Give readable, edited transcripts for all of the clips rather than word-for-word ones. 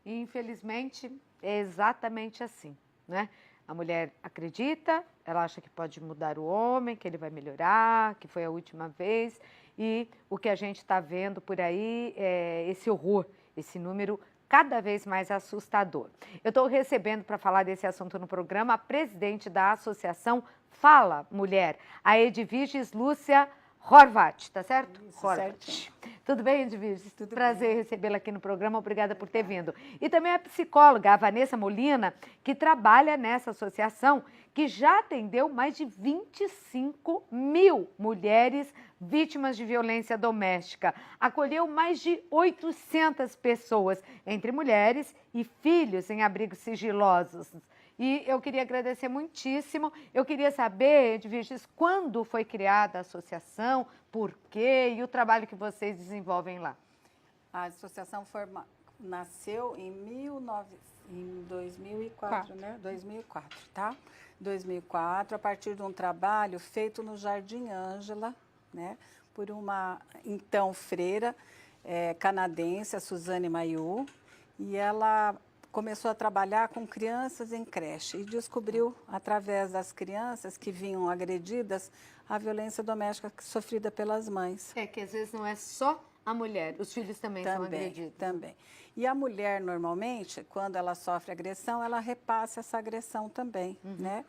E, infelizmente, é exatamente assim, né? A mulher acredita, ela acha que pode mudar o homem, que ele vai melhorar, que foi a última vez. E o que a gente está vendo por aí é esse horror, esse número cada vez mais assustador. Eu estou recebendo para falar desse assunto no programa a presidente da associação Fala Mulher, a Edviges Lúcia Horvat, tá certo? Isso, Horvat. Tudo bem, Edviges? Tudo Prazer bem. recebê-la aqui no programa, obrigada por ter vindo. E também a psicóloga, a Vanessa Molina, que trabalha nessa associação, que já atendeu mais de 25 mil mulheres vítimas de violência doméstica. Acolheu mais de 800 pessoas, entre mulheres e filhos em abrigos sigilosos. E eu queria agradecer muitíssimo. Eu queria saber, Edviges, quando foi criada a associação, por quê e o trabalho que vocês desenvolvem lá. A associação nasceu em 2004, né? 2004, tá? 2004, a partir de um trabalho feito no Jardim Ângela, né? Por uma, então, freira canadense, a Suzane Mayu, e ela começou a trabalhar com crianças em creche e descobriu, através das crianças que vinham agredidas, a violência doméstica sofrida pelas mães. É que às vezes não é só a mulher, os filhos também são agredidos. Também. E a mulher, normalmente, quando ela sofre agressão, ela repassa essa agressão também, né,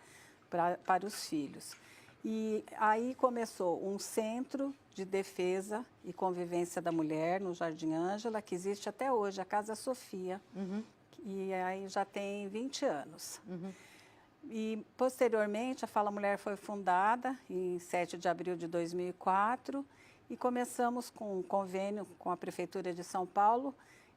para os filhos. E aí começou um centro de defesa e convivência da mulher no Jardim Ângela, que existe até hoje, a Casa Sofia. E aí já tem 20 anos. E, posteriormente, a Fala Mulher foi fundada em 7 de abril de 2004 e começamos com um convênio com a Prefeitura de São Paulo.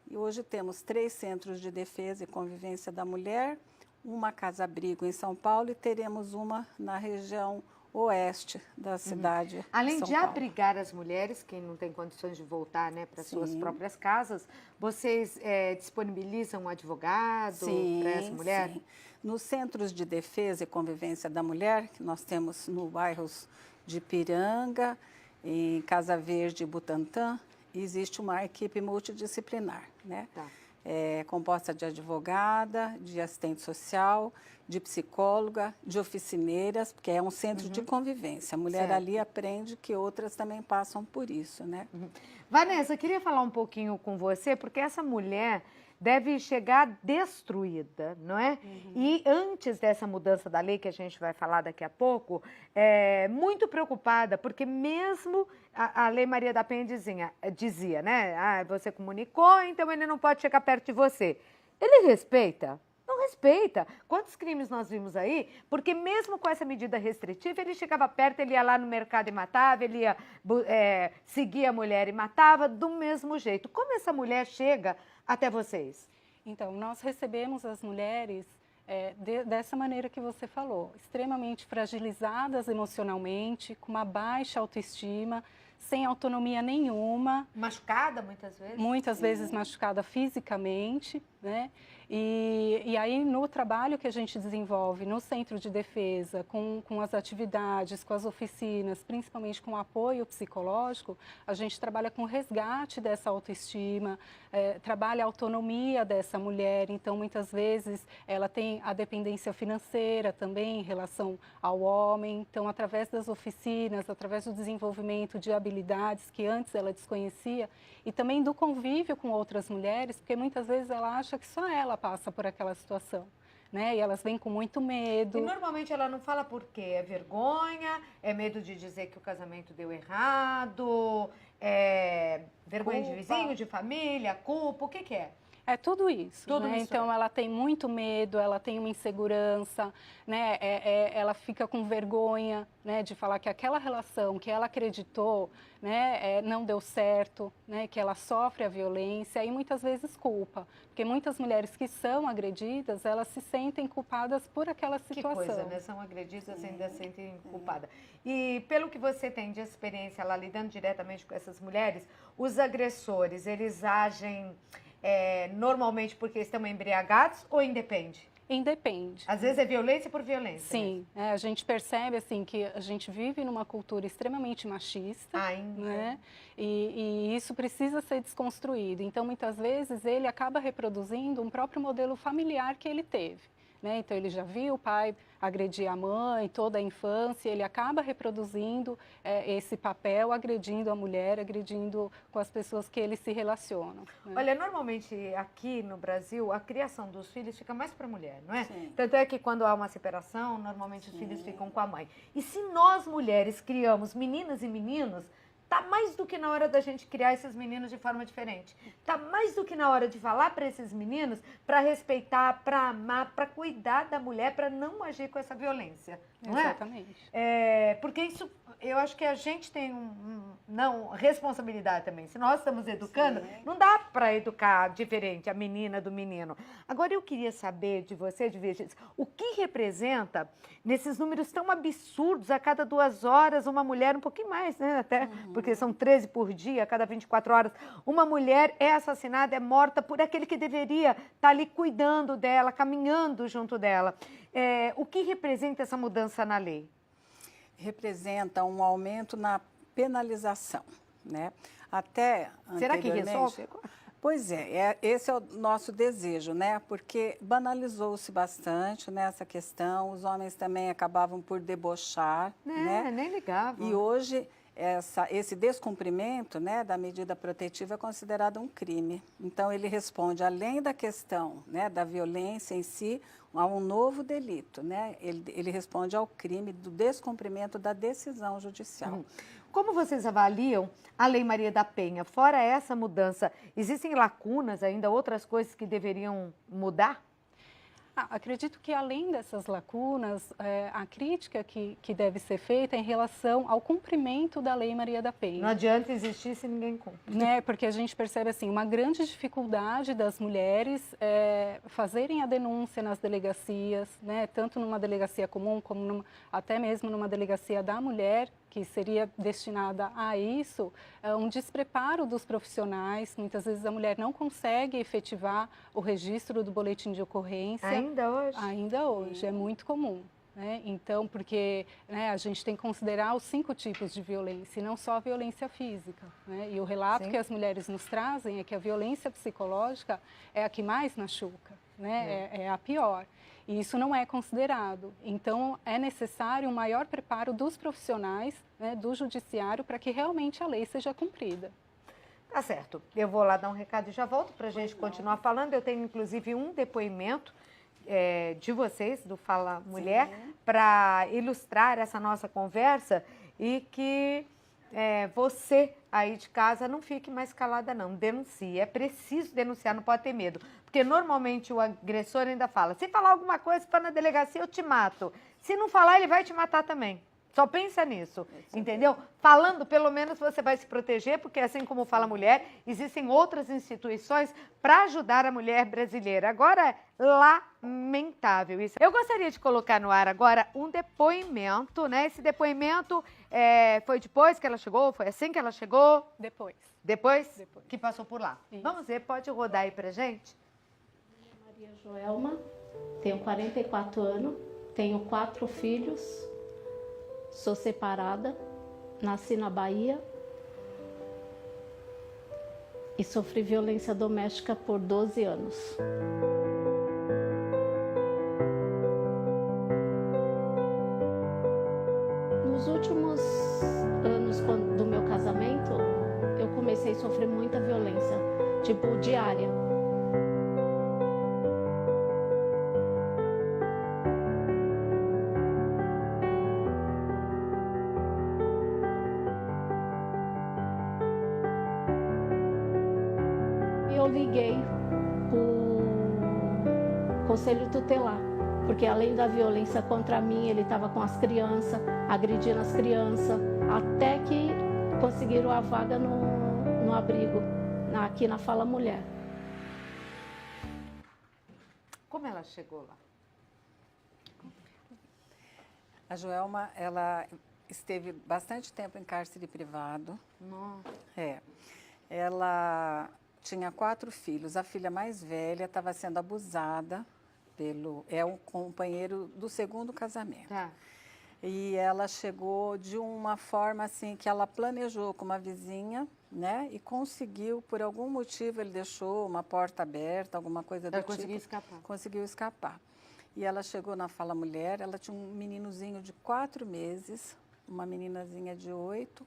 E hoje temos 3 centros de defesa e convivência da mulher, uma casa-abrigo em São Paulo e teremos uma na região oeste da cidade. Além São de Paulo. abrigar as mulheres, que não têm condições de voltar, né, para suas próprias casas, vocês disponibilizam um advogado para essa mulher? Sim. Nos centros de defesa e convivência da mulher, que nós temos no bairros de Piranga, em Casa Verde e Butantã, existe uma equipe multidisciplinar, né? Tá. Composta de advogada, de assistente social, de psicóloga, de oficineiras, porque é um centro de convivência. A mulher Certo. ali aprende que outras também passam por isso, né? Vanessa, eu queria falar um pouquinho com você, porque essa mulher deve chegar destruída, não é? E antes dessa mudança da lei, que a gente vai falar daqui a pouco, muito preocupada, porque mesmo a Lei Maria da Penha dizia, né? Ah, você comunicou, então ele não pode chegar perto de você. Ele respeita? Não respeita. Quantos crimes nós vimos aí? Porque mesmo com essa medida restritiva, ele chegava perto, ele ia lá no mercado e matava, ele ia seguir a mulher e matava do mesmo jeito. Como essa mulher chega até vocês? Então, nós recebemos as mulheres dessa maneira que você falou, extremamente fragilizadas emocionalmente, com uma baixa autoestima, sem autonomia nenhuma. Machucada muitas vezes? Muitas vezes machucada fisicamente, né? E aí, no trabalho que a gente desenvolve no centro de defesa, com as atividades, com as oficinas, principalmente com o apoio psicológico, a gente trabalha com o resgate dessa autoestima, trabalha a autonomia dessa mulher. Então, muitas vezes, ela tem a dependência financeira também em relação ao homem. Então, através das oficinas, através do desenvolvimento de habilidades que antes ela desconhecia, e também do convívio com outras mulheres, porque muitas vezes ela acha que só ela passa por aquela situação, né? E elas vêm com muito medo. E normalmente ela não fala por quê? É vergonha? É medo de dizer que o casamento deu errado? É vergonha de vizinho, de família, culpa? O que que é? É tudo isso, Tudo né? isso. Então ela tem muito medo, ela tem uma insegurança, né? Ela fica com vergonha, né, de falar que aquela relação que ela acreditou, né, não deu certo, né, que ela sofre a violência e muitas vezes culpa, porque muitas mulheres que são agredidas, elas se sentem culpadas por aquela situação. Que coisa, né? São agredidas e ainda se sentem culpadas. E pelo que você tem de experiência lá lidando diretamente com essas mulheres, os agressores, eles agem normalmente porque estão embriagados ou independe? independe. Às vezes é violência por violência. Sim, a gente percebe assim que a gente vive numa cultura extremamente machista, Ainda. né? E isso precisa ser desconstruído. Então, muitas vezes, ele acaba reproduzindo um próprio modelo familiar que ele teve. Né? Então, ele já viu o pai agredir a mãe toda a infância, ele acaba reproduzindo esse papel, agredindo a mulher, agredindo com as pessoas que ele se relacionam. Né? Olha, normalmente aqui no Brasil, a criação dos filhos fica mais para a mulher, não é? Sim. Tanto é que quando há uma separação, normalmente os filhos ficam com a mãe. E se nós mulheres criamos meninas e meninos, tá mais do que na hora da gente criar esses meninos de forma diferente. Tá mais do que na hora de falar para esses meninos para respeitar, para amar, para cuidar da mulher, para não agir com essa violência. Não é? Exatamente. Porque isso, eu acho que a gente tem responsabilidade também. Se nós estamos educando, não dá para educar diferente a menina do menino. Agora eu queria saber de você, de Virgínia, o que representa nesses números tão absurdos, a cada 2 horas, uma mulher, um pouquinho mais, né, até, porque são 13 por dia, a cada 24 horas, uma mulher é assassinada, é morta por aquele que deveria estar ali cuidando dela, caminhando junto dela. O que representa essa mudança na lei? Representa um aumento na penalização, né? Até Será que anteriormente... resolve? Pois esse é o nosso desejo, né? Porque banalizou-se bastante nessa questão, os homens também acabavam por debochar, né? Nem ligavam. E hoje esse descumprimento, né, da medida protetiva é considerado um crime. Então ele responde, além da questão, né, da violência em si, a um novo delito, né? Ele responde ao crime do descumprimento da decisão judicial. Como vocês avaliam a Lei Maria da Penha? Fora essa mudança, existem lacunas ainda, outras coisas que deveriam mudar? Acredito que, além dessas lacunas, a crítica que deve ser feita é em relação ao cumprimento da Lei Maria da Penha. Não adianta existir se ninguém cumpre. Né? Porque a gente percebe assim, uma grande dificuldade das mulheres fazerem a denúncia nas delegacias, né? Tanto numa delegacia comum, como até mesmo numa delegacia da mulher, que seria destinada a isso, um despreparo dos profissionais. Muitas vezes a mulher não consegue efetivar o registro do boletim de ocorrência. Ainda hoje? Ainda hoje, é muito comum. Né? Então, porque a gente tem que considerar os 5 tipos de violência, e não só a violência física. Né? E o relato que as mulheres nos trazem é que a violência psicológica é a que mais machuca, né? É a pior. E isso não é considerado. Então, é necessário um maior preparo dos profissionais, né, do judiciário, para que realmente a lei seja cumprida. Tá certo. Eu vou lá dar um recado e já volto para a gente continuar falando. Eu tenho, inclusive, um depoimento de vocês, do Fala Mulher, para ilustrar essa nossa conversa e que você aí de casa não fique mais calada não, denuncie. É preciso denunciar, não pode ter medo. Porque normalmente o agressor ainda fala, se falar alguma coisa para na delegacia eu te mato. Se não falar, ele vai te matar também. Só pensa nisso, entendeu? Falando, pelo menos você vai se proteger, porque assim como fala a mulher, existem outras instituições para ajudar a mulher brasileira. Agora, é lamentável isso. Eu gostaria de colocar no ar agora um depoimento, né? Esse depoimento foi depois que ela chegou? Foi assim que ela chegou? Depois. Depois? Que passou por lá. Isso. Vamos ver, pode rodar aí pra gente? Maria Joelma, tenho 44 anos, tenho 4 filhos. Sou separada, nasci na Bahia e sofri violência doméstica por 12 anos. Nos últimos anos do meu casamento, eu comecei a sofrer muita violência, tipo diária. Eu liguei para o Conselho Tutelar, porque além da violência contra mim, ele estava com as crianças, agredindo as crianças, até que conseguiram a vaga no abrigo, aqui na Fala Mulher. Como ela chegou lá? A Joelma, ela esteve bastante tempo em cárcere privado. Nossa. Ela tinha 4 filhos. A filha mais velha estava sendo abusada é um companheiro do segundo casamento. Tá. E ela chegou de uma forma assim que ela planejou com uma vizinha, né? E conseguiu, por algum motivo, ele deixou uma porta aberta, alguma coisa do Ela tipo. conseguiu escapar. Conseguiu escapar. E ela chegou na Fala Mulher, ela tinha um meninozinho de 4 meses, uma meninazinha de 8.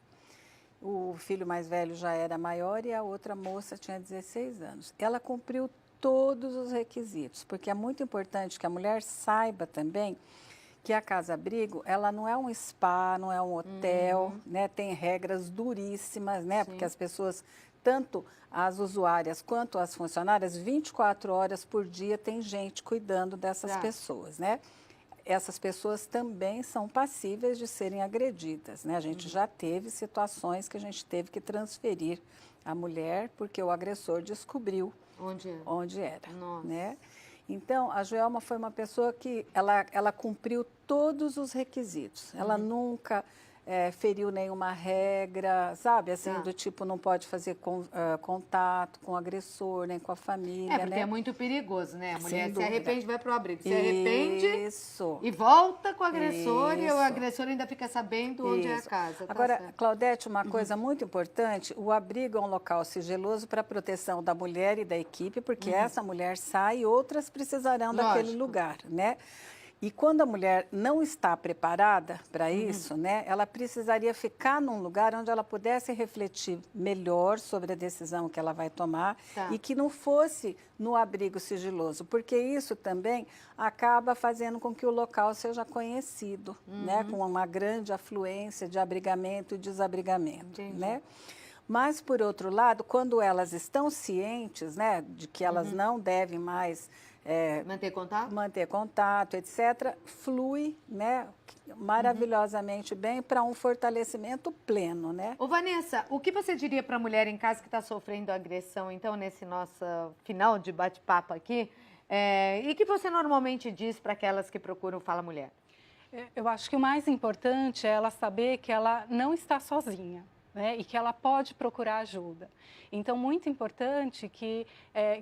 O filho mais velho já era maior e a outra moça tinha 16 anos. Ela cumpriu todos os requisitos, porque é muito importante que a mulher saiba também que a casa-abrigo, ela não é um spa, não é um hotel, né? Tem regras duríssimas, né? Sim. Porque as pessoas, tanto as usuárias quanto as funcionárias, 24 horas por dia tem gente cuidando dessas Tá. pessoas, né? Essas pessoas também são passíveis de serem agredidas, né? A gente já teve situações que a gente teve que transferir a mulher porque o agressor descobriu onde era, Nossa. né? Então, a Joelma foi uma pessoa que ela cumpriu todos os requisitos. Ela nunca feriu nenhuma regra, sabe? Assim, Tá. do tipo, não pode fazer contato com o agressor, nem com a família, É, porque né? é muito perigoso, né? A mulher Sem se dúvida. arrepende, vai pro abrigo. Se arrepende Isso. e volta com o agressor e o Isso. agressor ainda fica sabendo onde é a Isso. casa. Tá Agora, certo. Claudete, uma coisa muito importante, o abrigo é um local sigiloso para a proteção da mulher e da equipe, porque essa mulher sai e outras precisarão daquele Lógico. lugar, né? E quando a mulher não está preparada para isso, né, ela precisaria ficar num lugar onde ela pudesse refletir melhor sobre a decisão que ela vai tomar Tá. e que não fosse no abrigo sigiloso, porque isso também acaba fazendo com que o local seja conhecido, né, com uma grande afluência de abrigamento e desabrigamento, Entendi. né? Mas, por outro lado, quando elas estão cientes, né, de que elas não devem mais Manter contato? etc., flui, né, maravilhosamente bem para um fortalecimento pleno, né? Ô, Vanessa, o que você diria para a mulher em casa que está sofrendo agressão, então, nesse nosso final de bate-papo aqui? E que você normalmente diz para aquelas que procuram Fala Mulher? Eu acho que o mais importante é ela saber que ela não está sozinha. Né, e que ela pode procurar ajuda. Então, muito importante que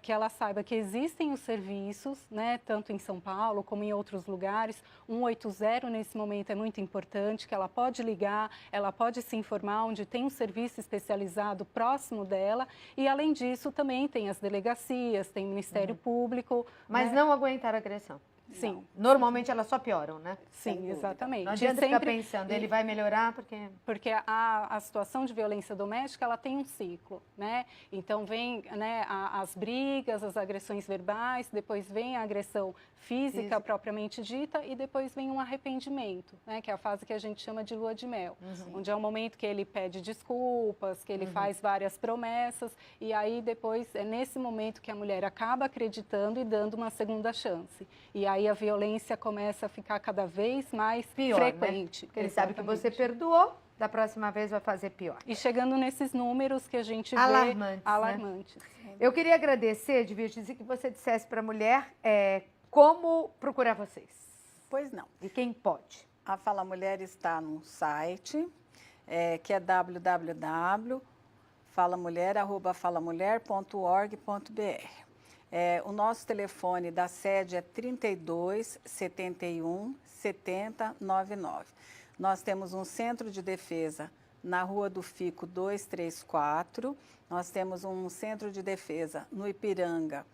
ela saiba que existem os serviços, né, tanto em São Paulo como em outros lugares. 180 nesse momento é muito importante, que ela pode ligar, ela pode se informar onde tem um serviço especializado próximo dela. E, além disso, também tem as delegacias, tem o Ministério Público. Mas né? não aguentar a agressão. Sim. Normalmente elas só pioram, né? Sim, exatamente. Não adianta ficar pensando, ele vai melhorar porque... Porque a situação de violência doméstica, ela tem um ciclo, né? Então, vem, né, as brigas, as agressões verbais, depois vem a agressão física propriamente dita e depois vem um arrependimento, né? Que é a fase que a gente chama de lua de mel, onde é o momento que ele pede desculpas, que ele faz várias promessas e aí depois é nesse momento que a mulher acaba acreditando e dando uma segunda chance. E aí a violência começa a ficar cada vez mais Pior, frequente. né? Porque ele sabe que você perdoou, da próxima vez vai fazer pior. E chegando nesses números que a gente Alarmantes, vê alarmantes. Né? Eu queria agradecer, Divide, que você dissesse para a mulher como procurar vocês. Pois não. E quem pode. A Fala Mulher está no site, que é www.falamulher.org.br. O nosso telefone da sede é 32 71 70 99. Nós temos um centro de defesa na Rua do Fico 234. Nós temos um centro de defesa no Ipiranga.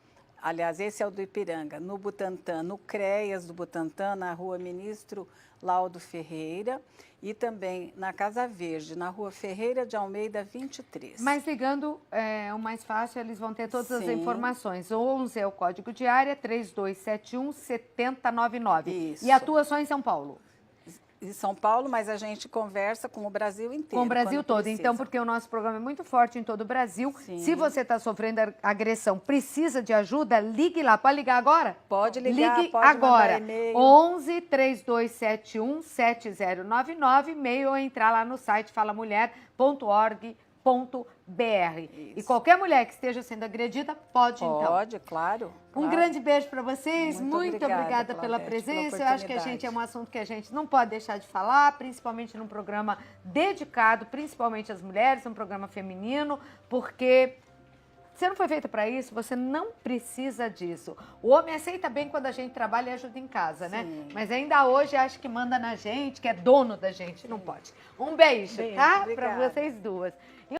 Aliás, esse é o do Ipiranga, no Butantã, no CREAS do Butantã, na Rua Ministro Laudo Ferreira, e também na Casa Verde, na Rua Ferreira de Almeida 23. Mas ligando o mais fácil, eles vão ter todas as Sim. informações. 11 é o código de área, 3271 7099. Isso. E atua só em São Paulo? Em São Paulo, mas a gente conversa com o Brasil inteiro. Com o Brasil quando todo. precisa. Então, porque o nosso programa é muito forte em todo o Brasil. Sim. Se você está sofrendo agressão, precisa de ajuda, ligue lá. Pode ligar agora? Pode ligar, ligue pode agora. mandar e-mail. 11 3271 7099, e-mail ou entrar lá no site falamulher.org.br. E qualquer mulher que esteja sendo agredida, pode então. Pode, claro. Um grande beijo para vocês, muito obrigada pela Claudete, presença. pela Eu acho que a gente é um assunto que a gente não pode deixar de falar, principalmente num programa dedicado, principalmente às mulheres, um programa feminino, porque você não foi feita para isso, você não precisa disso. O homem aceita bem quando a gente trabalha e ajuda em casa, né? Sim. Mas ainda hoje acha que manda na gente, que é dono da gente. Não pode. Um beijo, Beijo, tá? Para obrigada. vocês duas.